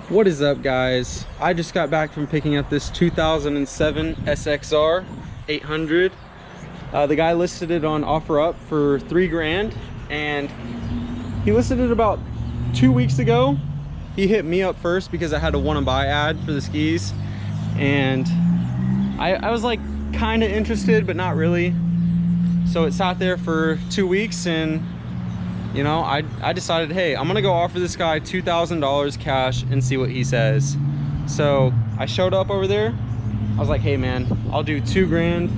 What is up, guys? I just got back from picking up this 2007 SXR 800. The guy listed it on OfferUp for $3 grand, and he listed it about 2 weeks ago. He hit me up first because I had a wanna buy ad for the skis, and I was like kind of interested but not really. So it sat there for 2 weeks, and you know, I decided, hey, I'm gonna go offer this guy $2,000 cash and see what he says. So I showed up over there. I was like, hey man, I'll do 2 grand.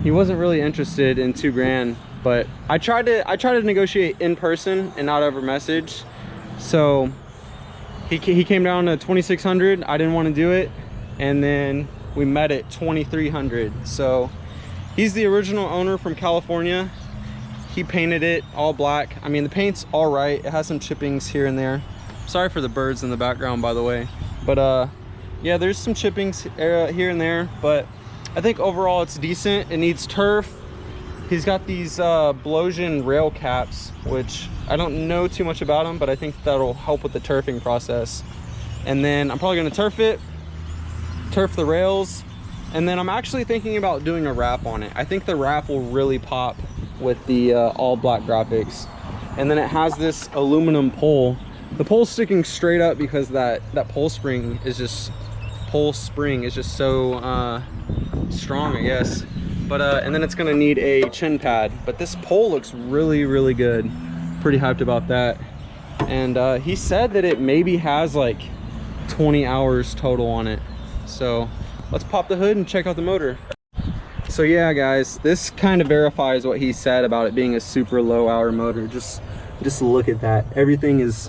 He wasn't really interested in 2 grand, but I tried to negotiate in person and not over message. So he came down to 2,600. I didn't want to do it, and then we met at 2,300. So he's the original owner from California. He painted it all black. I mean, the paint's all right. It has some chippings here and there. Sorry for the birds in the background, by the way. But yeah, there's some chippings here and there, but I think overall it's decent. It needs turf. He's got these Blosian rail caps, which I don't know too much about them, but I think that'll help with the turfing process. And then I'm probably gonna turf it, turf the rails, and then I'm actually thinking about doing a wrap on it. I think the wrap will really pop with the all black graphics. And then it has this aluminum pole. The pole's sticking straight up because that pole spring is just so strong, I guess. But and then it's gonna need a chin pad, but this pole looks really good. Pretty hyped about that. And he said that it maybe has like 20 hours total on it. So let's pop the hood and check out the motor. So yeah, guys, this kind of verifies what he said about it being a super low hour motor. Just look at that. Everything is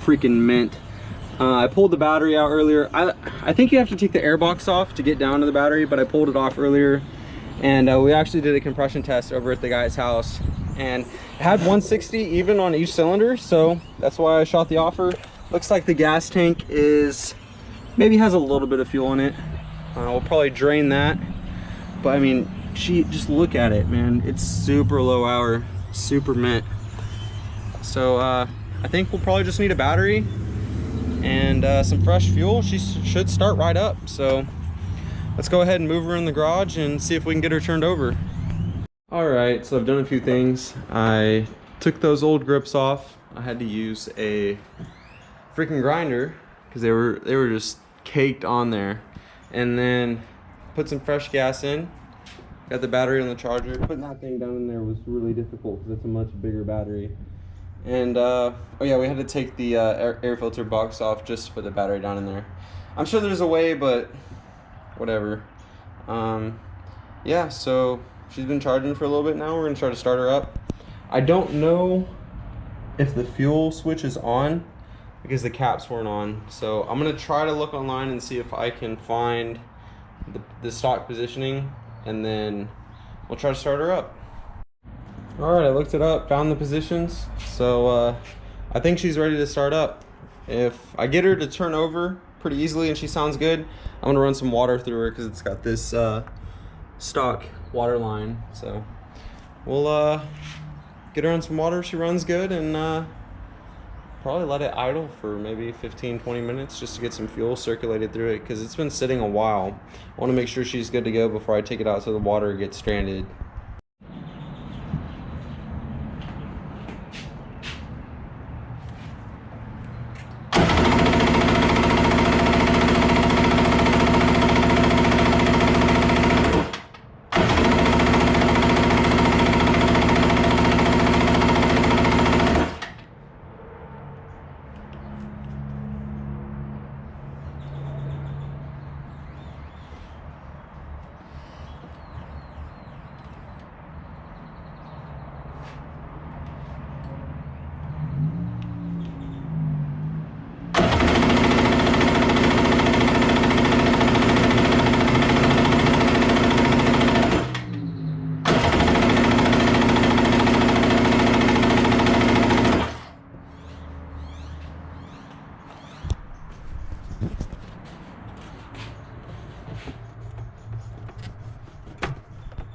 freaking mint. I pulled the battery out earlier. I think you have to take the airbox off to get down to the battery, but I pulled it off earlier, and we actually did a compression test over at the guy's house, and it had 160 even on each cylinder, so that's why I shot the offer. Looks like the gas tank maybe has a little bit of fuel in it. We'll probably drain that. But I mean, just look at it, man. It's super low hour, super mint. So I think we'll probably just need a battery and some fresh fuel. She should start right up. So let's go ahead and move her in the garage and see if we can get her turned over. All right, so I've done a few things. I took those old grips off. I had to use a freaking grinder because they were just caked on there. And then put some fresh gas in, got the battery on the charger. Putting that thing down in there was really difficult because it's a much bigger battery. And oh yeah, we had to take the air filter box off just to put the battery down in there. I'm sure there's a way, but whatever. Yeah, so she's been charging for a little bit now. We're gonna try to start her up. I don't know if the fuel switch is on because the caps weren't on. So I'm gonna try to look online and see if I can find the stock positioning, and then we'll try to start her up. All right, I looked it up, found the positions, so I think she's ready to start up. If I get her to turn over pretty easily and she sounds good, I'm gonna run some water through her because it's got this stock water line. So we'll get her on some water if she runs good, and probably let it idle for maybe 15-20 minutes just to get some fuel circulated through it because it's been sitting a while. I want to make sure she's good to go before I take it out so the water gets stranded.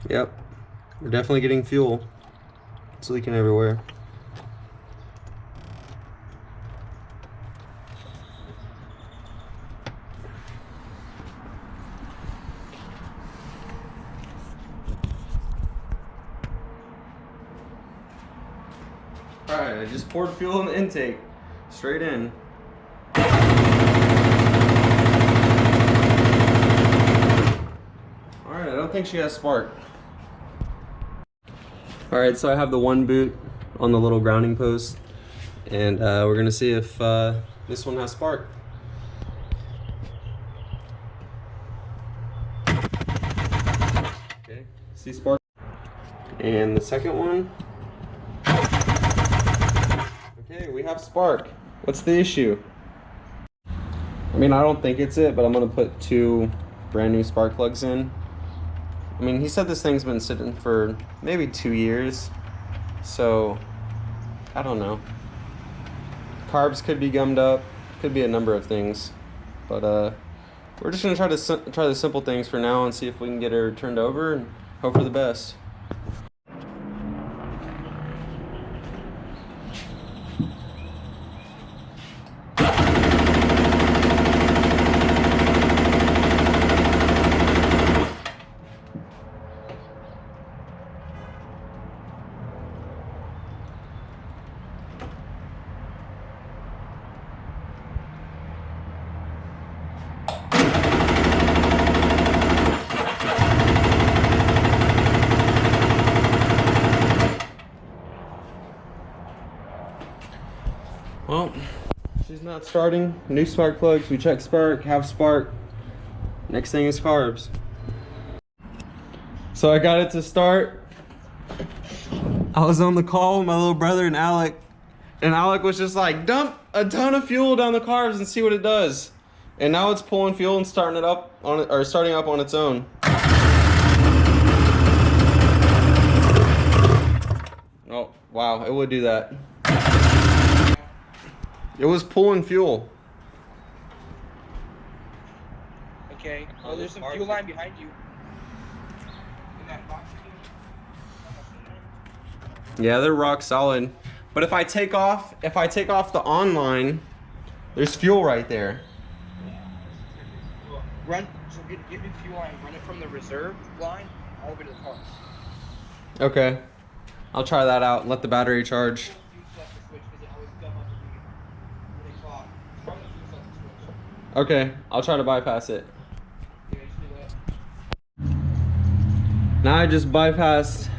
Yep, we're definitely getting fuel. It's leaking everywhere. I just poured fuel in the intake, straight in. Alright, I don't think she has spark. Alright, so I have the one boot on the little grounding post, and we're gonna see if this one has spark. Okay, see spark. And the second one. Okay, we have spark. What's the issue? I mean, I don't think it's it, but I'm gonna put 2 brand new spark plugs in. I mean, he said this thing's been sitting for maybe 2 years, so I don't know. Carbs could be gummed up, could be a number of things, but we're just gonna try the simple things for now and see if we can get her turned over and hope for the best. Well, she's not starting. New spark plugs. We check spark, have spark. Next thing is carbs. So I got it to start. I was on the call with my little brother and Alec was just like, dump a ton of fuel down the carbs and see what it does. And now it's pulling fuel and starting up on its own. Oh, wow, it would do that. It was pulling fuel. Okay, well there's some fuel line behind you. In that box. Yeah, they're rock solid. But if I take off the on line, there's fuel right there. Run, so get the fuel line, run it from the reserve line all the way to the car. Okay. I'll try that out and let the battery charge. Okay, I'll try to bypass it. Now I just bypassed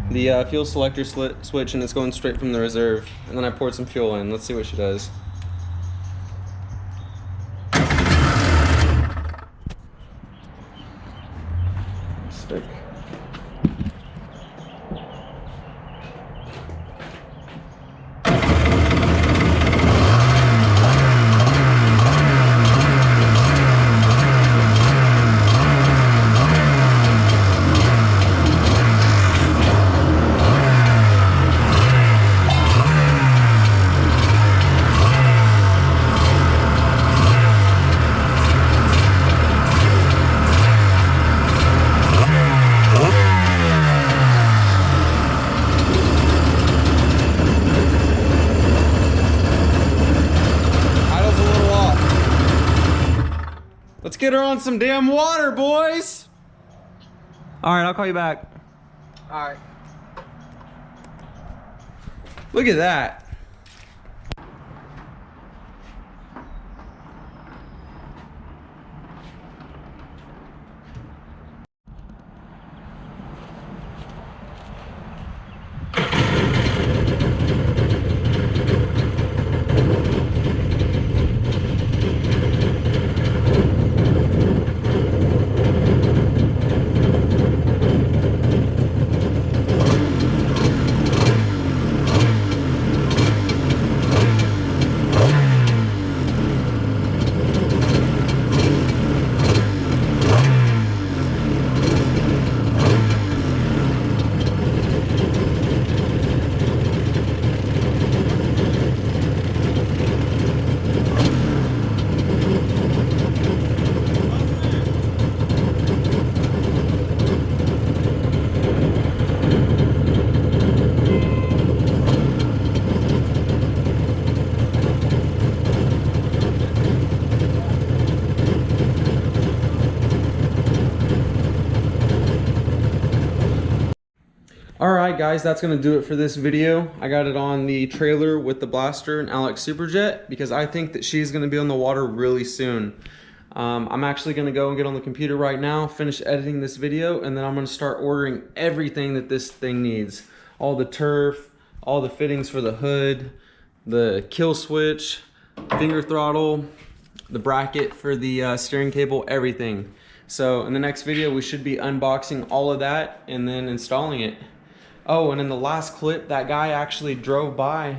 the fuel selector switch and it's going straight from the reserve. And then I poured some fuel in. Let's see what she does. Stick. Let's get her on some damn water, boys. All right, I'll call you back. All right. Look at that. right, guys, that's gonna do it for this video. I got it on the trailer with the blaster and Alex Superjet because I think that she's gonna be on the water really soon. I'm actually gonna go and get on the computer right now, finish editing this video, and then I'm gonna start ordering everything that this thing needs. All the turf, all the fittings for the hood, the kill switch, finger throttle, the bracket for the steering cable, everything. So in the next video, we should be unboxing all of that and then installing it. Oh, and in the last clip, that guy actually drove by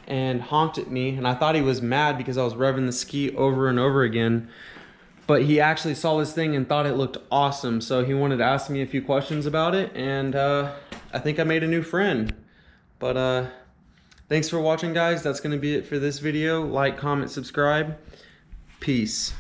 and honked at me, and I thought he was mad because I was revving the ski over and over again. But he actually saw this thing and thought it looked awesome, so he wanted to ask me a few questions about it, and I think I made a new friend. But thanks for watching, guys. That's gonna be it for this video. Like, comment, subscribe. Peace.